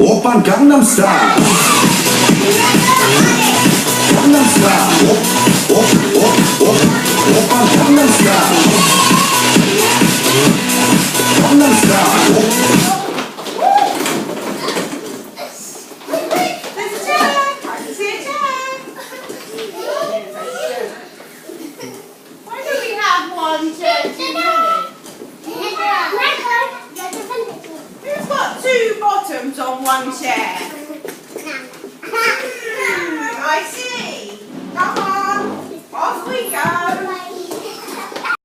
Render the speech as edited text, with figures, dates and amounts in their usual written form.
Oppan Gangnam Style. Gangnam Style. Oppan Gangnam Style. Gangnam Style. There's a chair. I can see a chair. Why do we have one chair too many? Who's got two bottoms on one chair? I see.